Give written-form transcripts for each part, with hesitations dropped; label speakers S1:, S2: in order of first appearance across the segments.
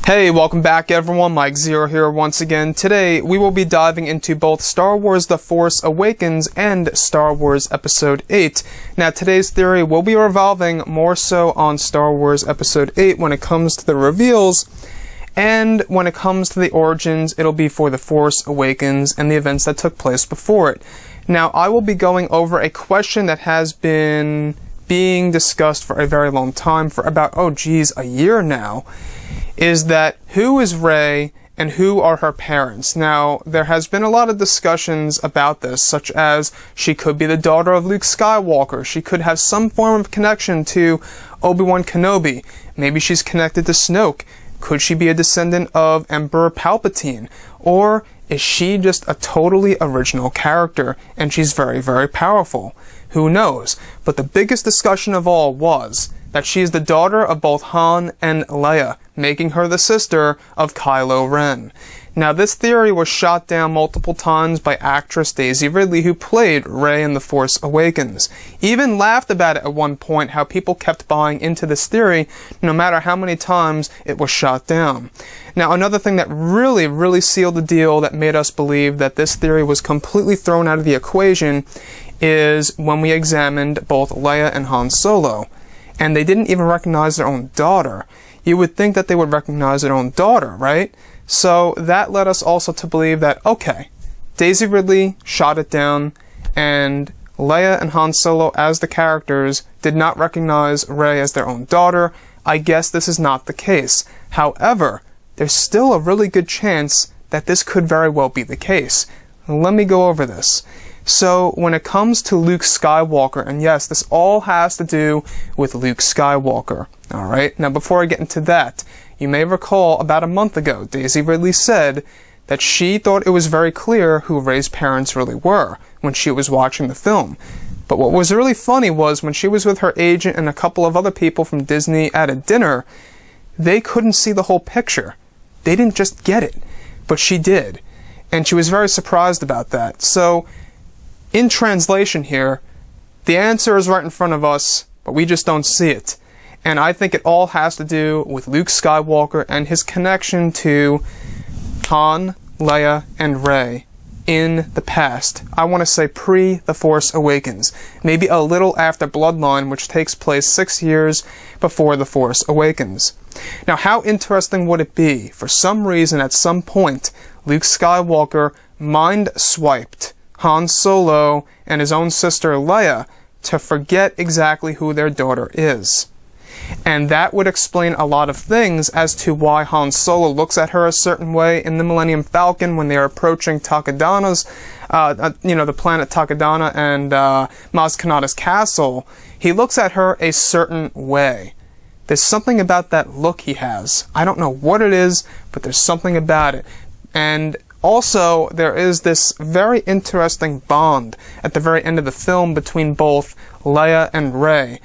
S1: Hey, welcome back everyone, Mike Zero here once again. Today, we will be diving into both Star Wars The Force Awakens and Star Wars Episode VIII. Now, today's theory will be revolving more so on Star Wars Episode VIII when it comes to the reveals, and when it comes to the origins, it'll be for The Force Awakens and the events that took place before it. Now, I will be going over a question that has been being discussed for a very long time, for about, a year now. Is that who is Rey and who are her parents? Now, there has been a lot of discussions about this, such as she could be the daughter of Luke Skywalker. She could have some form of connection to Obi-Wan Kenobi. Maybe she's connected to Snoke. Could she be a descendant of Emperor Palpatine? Or is she just a totally original character and she's very, very powerful? Who knows? But the biggest discussion of all was that she is the daughter of both Han and Leia, making her the sister of Kylo Ren. Now, this theory was shot down multiple times by actress Daisy Ridley, who played Rey in The Force Awakens. Even laughed about it at one point, how people kept buying into this theory, no matter how many times it was shot down. Now, another thing that really sealed the deal that made us believe that this theory was completely thrown out of the equation is when we examined both Leia and Han Solo. And they didn't even recognize their own daughter. You would think that they would recognize their own daughter, right? So that led us also to believe that, okay, Daisy Ridley shot it down, and Leia and Han Solo as the characters did not recognize Rey as their own daughter. I guess this is not the case. However, there's still a really good chance that this could very well be the case. Let me go over this. So, when it comes to Luke Skywalker, and yes, this all has to do with Luke Skywalker, alright? Now, before I get into that, you may recall about a month ago, Daisy Ridley said that she thought it was very clear who Rey's parents really were when she was watching the film. But what was really funny was when she was with her agent and a couple of other people from Disney at a dinner, they couldn't see the whole picture. They didn't just get it, but she did. And she was very surprised about that. So, in translation here, the answer is right in front of us, but we just don't see it. And I think it all has to do with Luke Skywalker and his connection to Han, Leia, and Rey in the past. I want to say pre-The Force Awakens. Maybe a little after Bloodline, which takes place 6 years before The Force Awakens. Now, how interesting would it be, for some reason, at some point, Luke Skywalker mind-swiped Han Solo and his own sister Leia to forget exactly who their daughter is. And that would explain a lot of things as to why Han Solo looks at her a certain way in the Millennium Falcon when they are approaching Takadana's, the planet Takadana and Maz Kanata's castle. He looks at her a certain way. There's something about that look he has. I don't know what it is, but there's something about it. And also, there is this very interesting bond at the very end of the film between both Leia and Rey.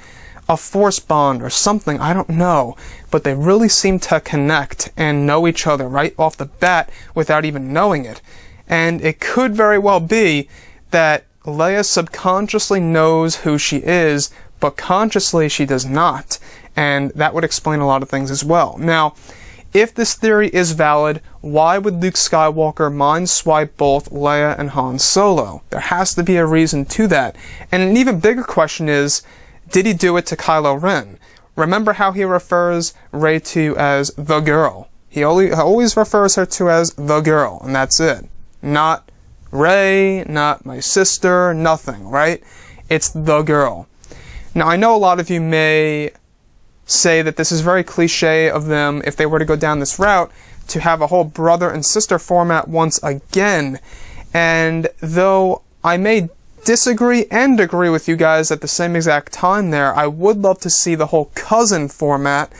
S1: A force bond or something, I don't know. But they really seem to connect and know each other right off the bat without even knowing it. And it could very well be that Leia subconsciously knows who she is, but consciously she does not. And that would explain a lot of things as well. Now, if this theory is valid, why would Luke Skywalker mind-swipe both Leia and Han Solo? There has to be a reason to that. And an even bigger question is, did he do it to Kylo Ren? Remember how he refers Rey to as the girl. He always refers her to as the girl, and that's it. Not Rey, not my sister, nothing, right? It's the girl. Now, I know a lot of you may say that this is very cliche of them, if they were to go down this route, to have a whole brother and sister format once again. And though I may disagree and agree with you guys at the same exact time there, I would love to see the whole cousin format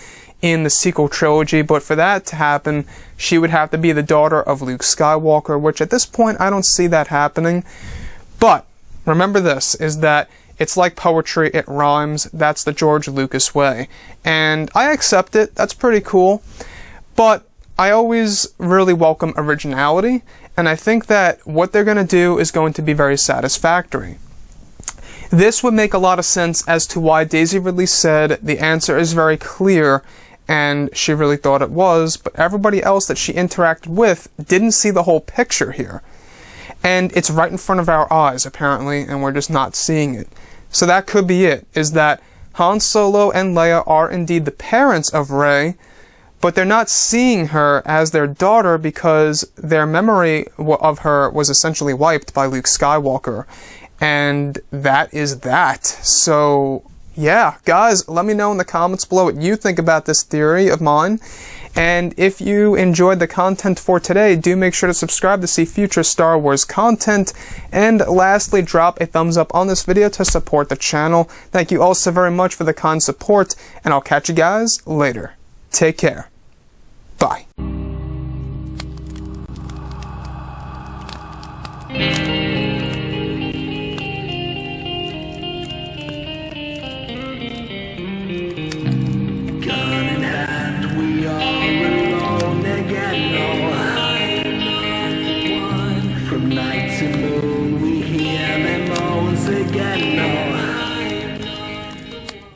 S1: in the sequel trilogy, but for that to happen, she would have to be the daughter of Luke Skywalker, which at this point I don't see that happening. But remember this, is that it's like poetry, it rhymes. That's the George Lucas way. And I accept it, that's pretty cool. But I always really welcome originality, and I think that what they're going to do is going to be very satisfactory. This would make a lot of sense as to why Daisy Ridley said the answer is very clear and she really thought it was, but everybody else that she interacted with didn't see the whole picture here. And it's right in front of our eyes, apparently, and we're just not seeing it. So that could be it, is that Han Solo and Leia are indeed the parents of Rey, but they're not seeing her as their daughter because their memory of her was essentially wiped by Luke Skywalker. And that is that. So, yeah, guys, let me know in the comments below what you think about this theory of mine. And if you enjoyed the content for today, do make sure to subscribe to see future Star Wars content. And lastly, drop a thumbs up on this video to support the channel. Thank you all so very much for the kind support, and I'll catch you guys later. Take care. Bye.
S2: From night to moon, we hear them moans again.